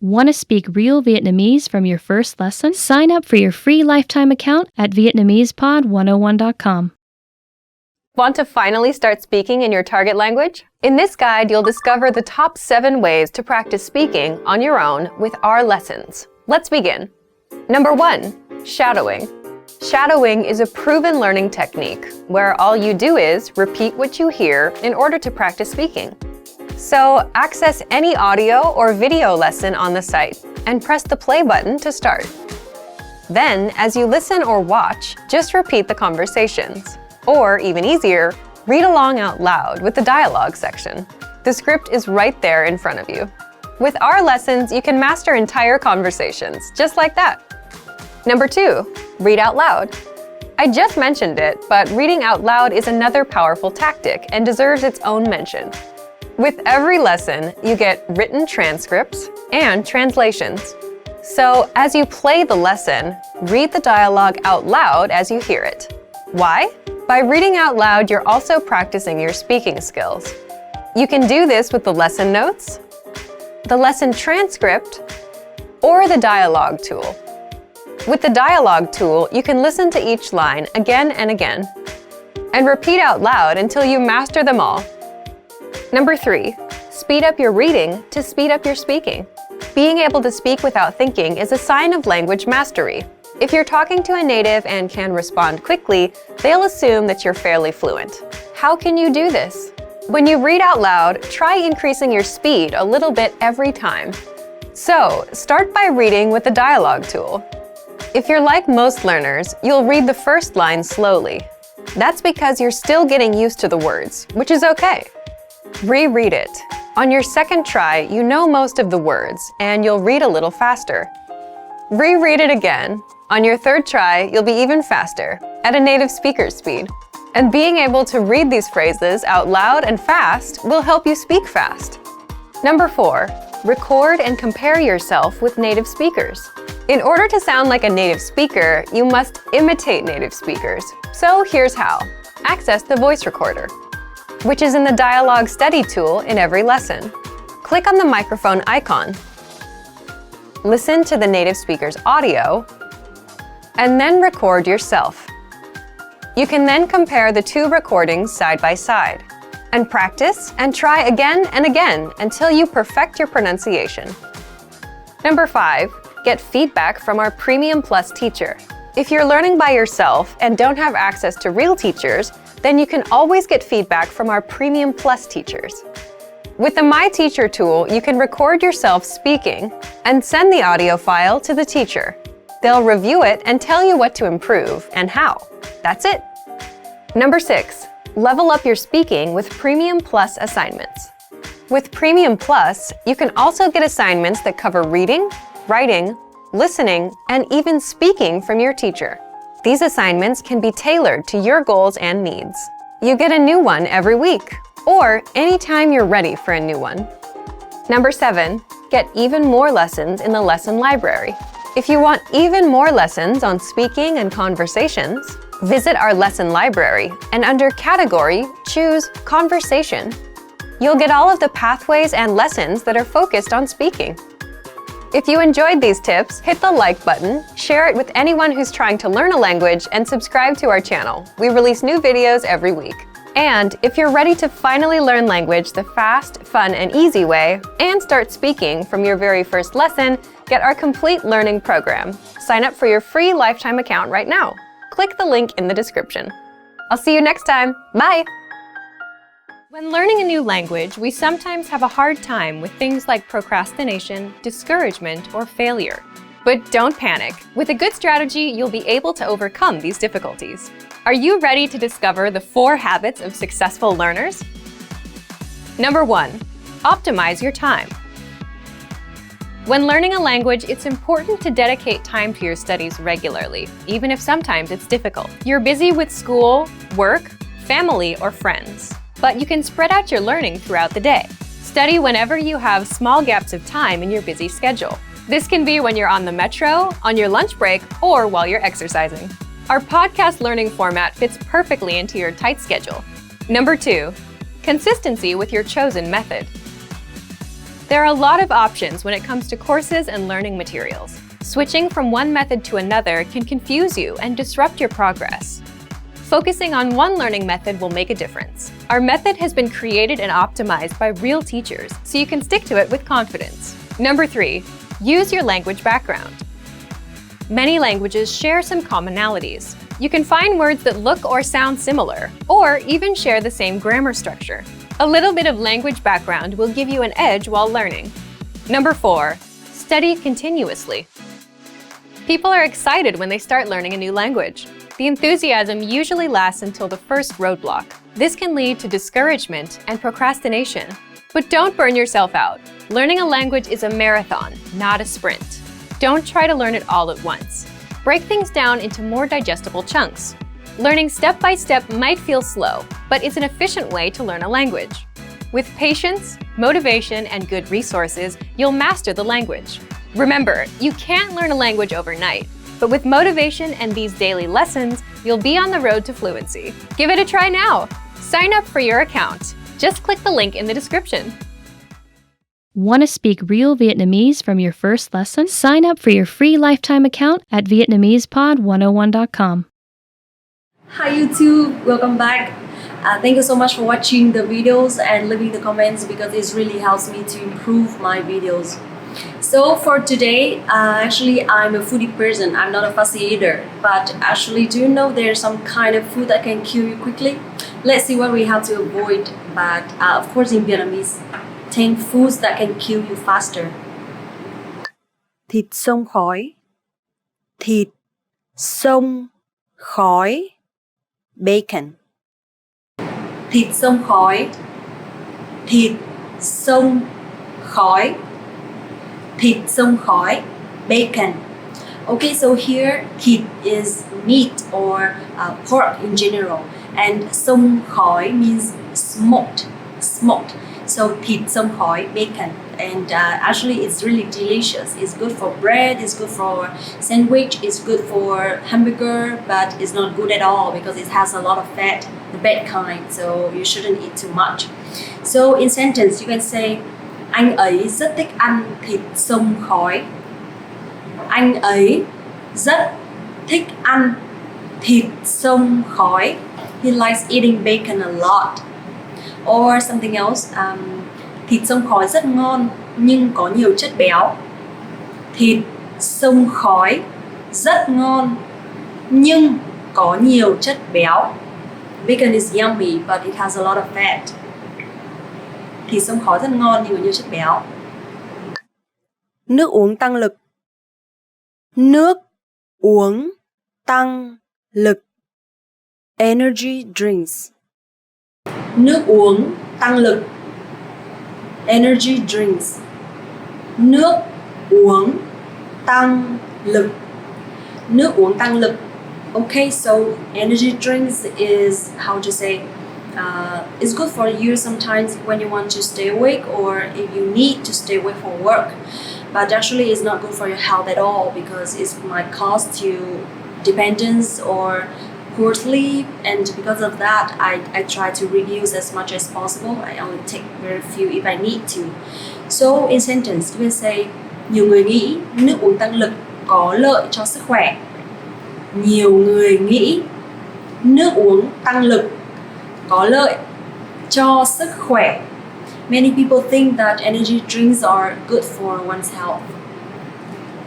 Want to speak real Vietnamese from your first lesson? Sign up for your free lifetime account at Vietnamesepod101.com. Want to finally start speaking in your target language? In this guide, you'll discover the top 7 ways to practice speaking on your own with our lessons. Let's begin. Number 1, shadowing. Shadowing is a proven learning technique where all you do is repeat what you hear in order to practice speaking. So, access any audio or video lesson on the site and press the play button to start. Then, as you listen or watch, just repeat the conversations. Or, even easier, read along out loud with the dialogue section. The script is right there in front of you. With our lessons, you can master entire conversations, just like that. Number 2, read out loud. I just mentioned it, but reading out loud is another powerful tactic and deserves its own mention. With every lesson, you get written transcripts and translations. So, as you play the lesson, read the dialogue out loud as you hear it. Why? By reading out loud, you're also practicing your speaking skills. You can do this with the lesson notes, the lesson transcript, or the dialogue tool. With the dialogue tool, you can listen to each line again and again, and repeat out loud until you master them all. Number 3, speed up your reading to speed up your speaking. Being able to speak without thinking is a sign of language mastery. If you're talking to a native and can respond quickly, they'll assume that you're fairly fluent. How can you do this? When you read out loud, try increasing your speed a little bit every time. So, start by reading with the dialogue tool. If you're like most learners, you'll read the first line slowly. That's because you're still getting used to the words, which is okay. Reread it. On your second try, you know most of the words, and you'll read a little faster. Reread it again. On your third try, you'll be even faster, at a native speaker's speed. And being able to read these phrases out loud and fast will help you speak fast. Number 4, record and compare yourself with native speakers. In order to sound like a native speaker, you must imitate native speakers. So here's how. Access the voice recorder, which is in the Dialogue Study tool in every lesson. Click on the microphone icon. Listen to the native speaker's audio, and then record yourself. You can then compare the 2 recordings side by side, and practice and try again and again until you perfect your pronunciation. Number 5, get feedback from our Premium Plus teacher. If you're learning by yourself and don't have access to real teachers, then you can always get feedback from our Premium Plus teachers. With the My Teacher tool, you can record yourself speaking and send the audio file to the teacher. They'll review it and tell you what to improve and how. That's it. Number 6, level up your speaking with Premium Plus assignments. With Premium Plus, you can also get assignments that cover reading, writing, listening, and even speaking from your teacher. These assignments can be tailored to your goals and needs. You get a new one every week, or anytime you're ready for a new one. Number 7, get even more lessons in the lesson library. If you want even more lessons on speaking and conversations, visit our lesson library and under Category, choose Conversation. You'll get all of the pathways and lessons that are focused on speaking. If you enjoyed these tips, hit the like button, share it with anyone who's trying to learn a language, and subscribe to our channel. We release new videos every week. And if you're ready to finally learn language the fast, fun, and easy way, and start speaking from your very first lesson, get our complete learning program. Sign up for your free lifetime account right now. Click the link in the description. I'll see you next time. Bye! When learning a new language, we sometimes have a hard time with things like procrastination, discouragement, or failure. But don't panic. With a good strategy, you'll be able to overcome these difficulties. Are you ready to discover the 4 habits of successful learners? Number 1, optimize your time. When learning a language, it's important to dedicate time to your studies regularly, even if sometimes it's difficult. You're busy with school, work, family, or friends, but you can spread out your learning throughout the day. Study whenever you have small gaps of time in your busy schedule. This can be when you're on the metro, on your lunch break, or while you're exercising. Our podcast learning format fits perfectly into your tight schedule. Number 2, consistency with your chosen method. There are a lot of options when it comes to courses and learning materials. Switching from one method to another can confuse you and disrupt your progress. Focusing on one learning method will make a difference. Our method has been created and optimized by real teachers, so you can stick to it with confidence. Number 3, use your language background. Many languages share some commonalities. You can find words that look or sound similar, or even share the same grammar structure. A little bit of language background will give you an edge while learning. Number 4, study continuously. People are excited when they start learning a new language. The enthusiasm usually lasts until the first roadblock. This can lead to discouragement and procrastination. But don't burn yourself out. Learning a language is a marathon, not a sprint. Don't try to learn it all at once. Break things down into more digestible chunks. Learning step by step might feel slow, but it's an efficient way to learn a language. With patience, motivation, and good resources, you'll master the language. Remember, you can't learn a language overnight, but with motivation and these daily lessons, you'll be on the road to fluency. Give it a try now. Sign up for your account. Just click the link in the description. Want to speak real Vietnamese from your first lesson? Sign up for your free lifetime account at Vietnamesepod101.com. Hi YouTube, welcome back. Thank you so much for watching the videos and leaving the comments because it really helps me to improve my videos. So for today, actually I'm a foodie person. I'm not a fussy eater, but actually do you know there's some kind of food that can kill you quickly? Let's see what we have to avoid, but of course in Vietnamese, 10 foods that can kill you faster. Thịt xông khói. Thịt xông khói. Bacon. Thịt xông khói. Thịt xông khói. Thịt xông khói. Bacon. Okay, so here thịt is meat or pork in general, and xông khói means smoked. So thịt xông khói, bacon, and actually it's really delicious. It's good for bread, it's good for sandwich, it's good for hamburger, but it's not good at all because it has a lot of fat, the bad kind, so you shouldn't eat too much. So in sentence you can say, anh ấy rất thích ăn thịt xông khói. Anh ấy rất thích ăn thịt xông khói. He likes eating bacon a lot. Or something else, thịt xông khói rất ngon nhưng có nhiều chất béo. Thịt xông khói rất ngon nhưng có nhiều chất béo. Bacon is yummy but it has a lot of fat. Thịt xông khói rất ngon nhưng có nhiều chất béo. Nước uống tăng lực. Nước uống tăng lực. Energy drinks. Nước uống tăng lực. Energy drinks. Nước uống tăng lực. Nước uống tăng lực. Okay, so energy drinks is how to say, it's good for you sometimes when you want to stay awake or if you need to stay awake for work. But actually it's not good for your health at all because it might cause you dependence or poor sleep, and because of that I try to reduce as much as possible. I only take very few if I need to. So in sentence you can say, nhiều người nghĩ nước uống tăng lực có lợi cho sức khỏe. Nhiều người nghĩ nước uống tăng lực có lợi cho sức khỏe. Many people think that energy drinks are good for one's health.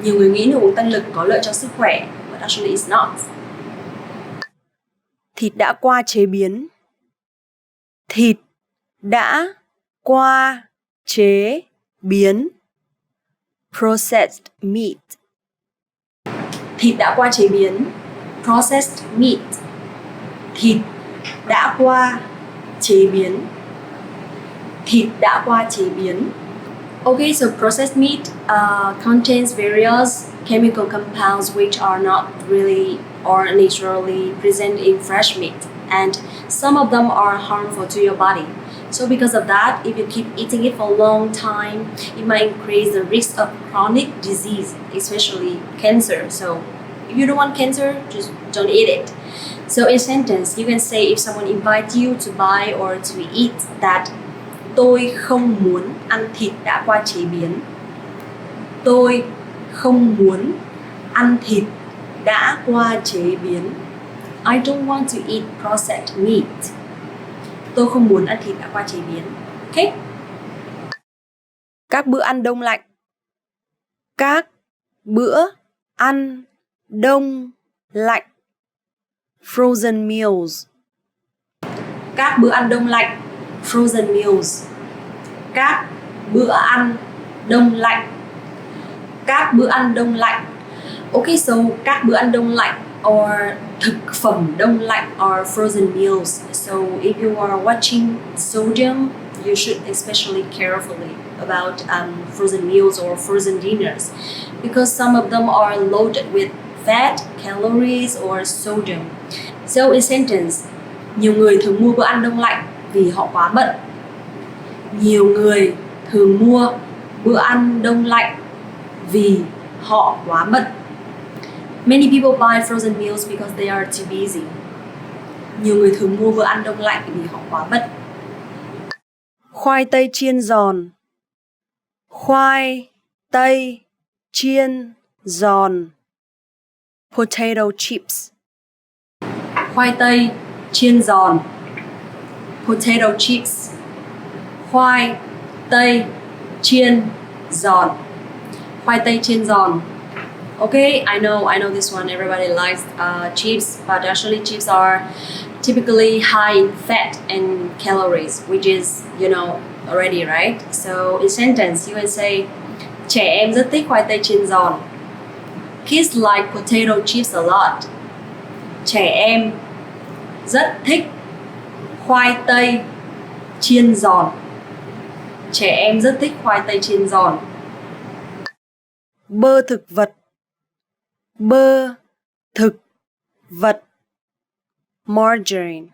Nhiều người nghĩ nước uống tăng lực có lợi cho sức khỏe, but actually it's not. Thịt đã qua chế biến. Thịt đã qua chế biến. Processed meat. Thịt đã qua chế biến. Processed meat. Thịt đã qua chế biến. Thịt đã qua chế biến. Okay, so processed meat contains various chemical compounds which are not really or naturally present in fresh meat, and some of them are harmful to your body. So because of that, if you keep eating it for a long time, it might increase the risk of chronic disease, especially cancer. So if you don't want cancer, just don't eat it. So in sentence, you can say if someone invites you to buy or to eat that Tôi không muốn ăn thịt đã qua chế biến. Tôi không muốn ăn thịt đã qua chế biến. I don't want to eat processed meat. Tôi không muốn ăn thịt đã qua chế biến. Okay? Các bữa ăn đông lạnh. Các bữa ăn đông lạnh. Frozen meals. Các bữa ăn đông lạnh. Frozen meals. Các bữa ăn đông lạnh. Các bữa ăn đông lạnh. Okay, so các bữa ăn đông lạnh or thực phẩm đông lạnh are frozen meals. So if you are watching sodium, you should especially carefully about frozen meals or frozen dinners because some of them are loaded with fat, calories or sodium. So in sentence, nhiều người thường mua bữa ăn đông lạnh vì họ quá bận. Nhiều người thường mua bữa ăn đông lạnh vì họ quá bận. Many people buy frozen meals because they are too busy. Nhiều người thường mua bữa ăn đông lạnh vì họ quá bận. Khoai tây chiên giòn. Khoai tây chiên giòn. Potato chips. Khoai tây chiên giòn. Potato chips. Khoai tây chiên giòn. Khoai tây chiên giòn. Okay, I know this one. Everybody likes chips, but actually chips are typically high in fat and calories, which is, you know, already, right? So in sentence, you can say, trẻ em rất thích khoai tây chiên giòn. Kids like potato chips a lot. Trẻ em rất thích khoai tây chiên giòn. Trẻ em rất thích khoai tây chiên giòn. Bơ thực vật. Bơ thực vật. Margarine.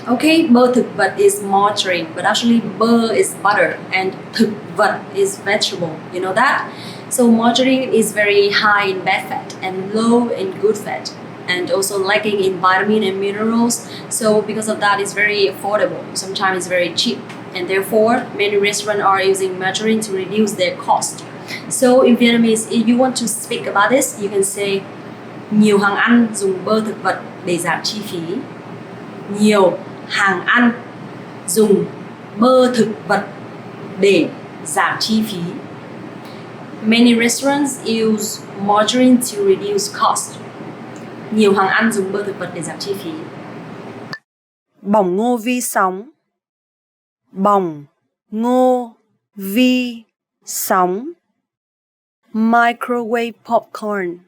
Okay, bơ thực vật is margarine, but actually bơ is butter and thực vật is vegetable. You know that? So margarine is very high in bad fat and low in good fat, and also lacking in vitamin and minerals. So because of that, it's very affordable. Sometimes it's very cheap, and therefore many restaurants are using margarine to reduce their cost. So in Vietnamese, if you want to speak about this, you can say nhiều hàng ăn dùng bơ thực vật để giảm chi phí. Nhiều hàng ăn dùng bơ thực vật để giảm chi phí. Many restaurants use margarine to reduce cost. Nhiều hàng ăn dùng bơ thực vật để giảm chi phí. Bỏng ngô vi sóng. Bỏng ngô vi sóng. Microwave popcorn.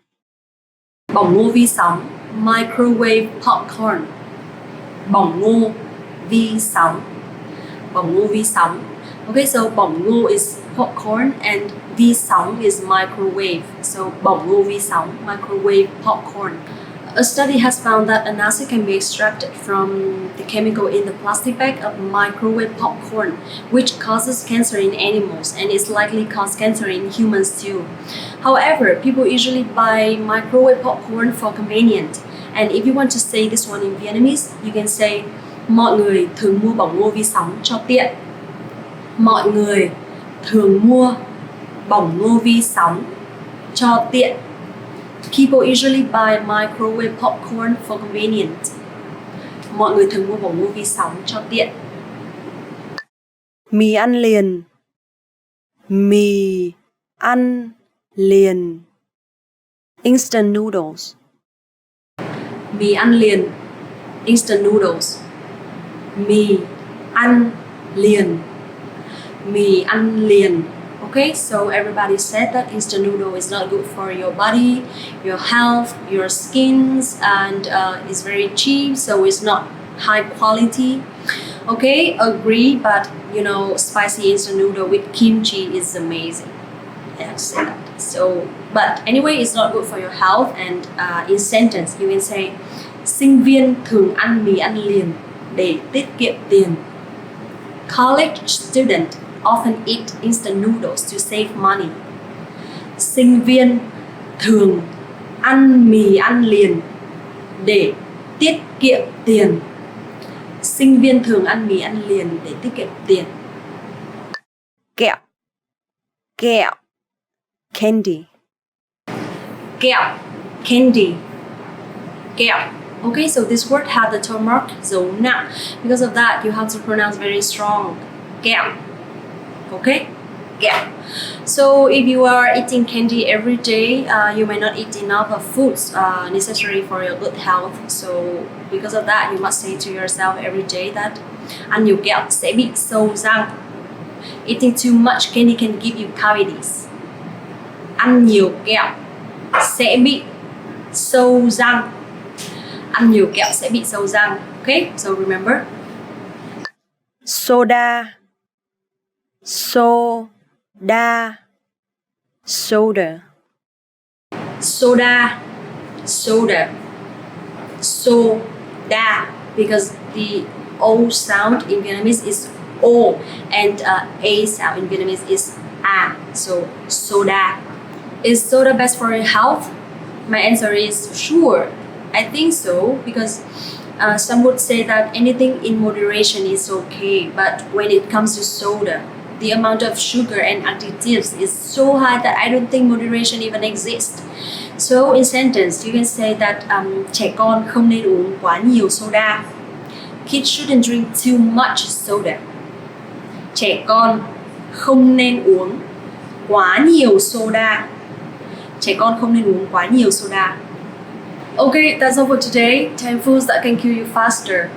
Bỏng ngô vi sóng. Microwave popcorn. Bỏng ngô vi sóng. Bỏng ngô vi sóng. Okay, so bỏng ngô is popcorn and vi sóng is microwave. So bỏng ngô vi sóng, microwave popcorn. A study has found that an acid can be extracted from the chemical in the plastic bag of microwave popcorn, which causes cancer in animals and is likely cause cancer in humans too. However, people usually buy microwave popcorn for convenience. And if you want to say this one in Vietnamese, you can say mọi người thường mua bỏng ngô vi sóng cho tiện. Mọi người thường mua bỏng ngô vi sóng cho tiện. People usually buy microwave popcorn for convenience. Mọi người thường mua bỏng ngô vi sóng cho tiện. Mì ăn liền. Mì ăn liền. Instant noodles. Mì ăn liền. Instant noodles. Mì ăn liền. Mì ăn liền. Okay, so everybody said that instant noodle is not good for your body, your health, your skins, and it's very cheap, so it's not high quality. Okay, agree, but you know, spicy instant noodle with kimchi is amazing. Yeah, say that. So, but anyway, it's not good for your health. And in sentence, you can say, sinh viên thường ăn mì ăn liền để tiết kiệm tiền. College student often eat instant noodles to save money. Sinh viên thường ăn mì ăn liền để tiết kiệm tiền. Sinh viên thường ăn mì ăn liền để tiết kiệm tiền. Kẹo. Kẹo. Candy. Kẹo, candy. Kẹo. Okay, so this word have the tone mark dấu nặng. Because of that, you have to pronounce very strong. Kẹo. Okay? Kẹo. So if you are eating candy every day, you may not eat enough of foods necessary for your good health. So because of that, you must say to yourself every day that ăn nhiều kẹo sẽ bị sâu răng. Eating too much candy can give you cavities. Ăn nhiều kẹo sẽ bị sâu răng. Ăn nhiều kẹo sẽ bị sâu răng. Okay, so remember. Soda. Soda. Soda. Soda, soda, soda, because the O sound in Vietnamese is O and A sound in Vietnamese is A, so soda. Is soda best for your health? My answer is sure. I think so, because some would say that anything in moderation is okay, but when it comes to soda, the amount of sugar and additives is so high that I don't think moderation even exists. So in sentence, you can say that trẻ con không nên uống quá nhiều soda. Kids shouldn't drink too much soda. Trẻ con không nên uống quá nhiều soda. Trẻ con không nên uống quá nhiều soda. Okay, that's all for today. 10 foods that can kill you faster.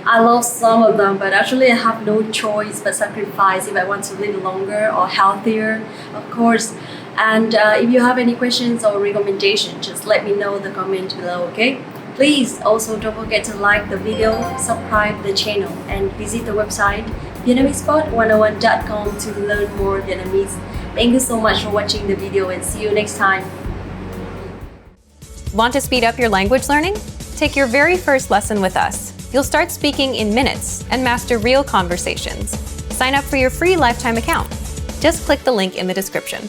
I love some of them, but actually I have no choice but sacrifice if I want to live longer or healthier, of course. And if you have any questions or recommendations, just let me know in the comment below, okay? Please also don't forget to like the video, subscribe the channel, and visit the website vietnamesepod101.com to learn more Vietnamese. Thank you so much for watching the video and see you next time. Want to speed up your language learning? Take your very first lesson with us. You'll start speaking in minutes and master real conversations. Sign up for your free lifetime account. Just click the link in the description.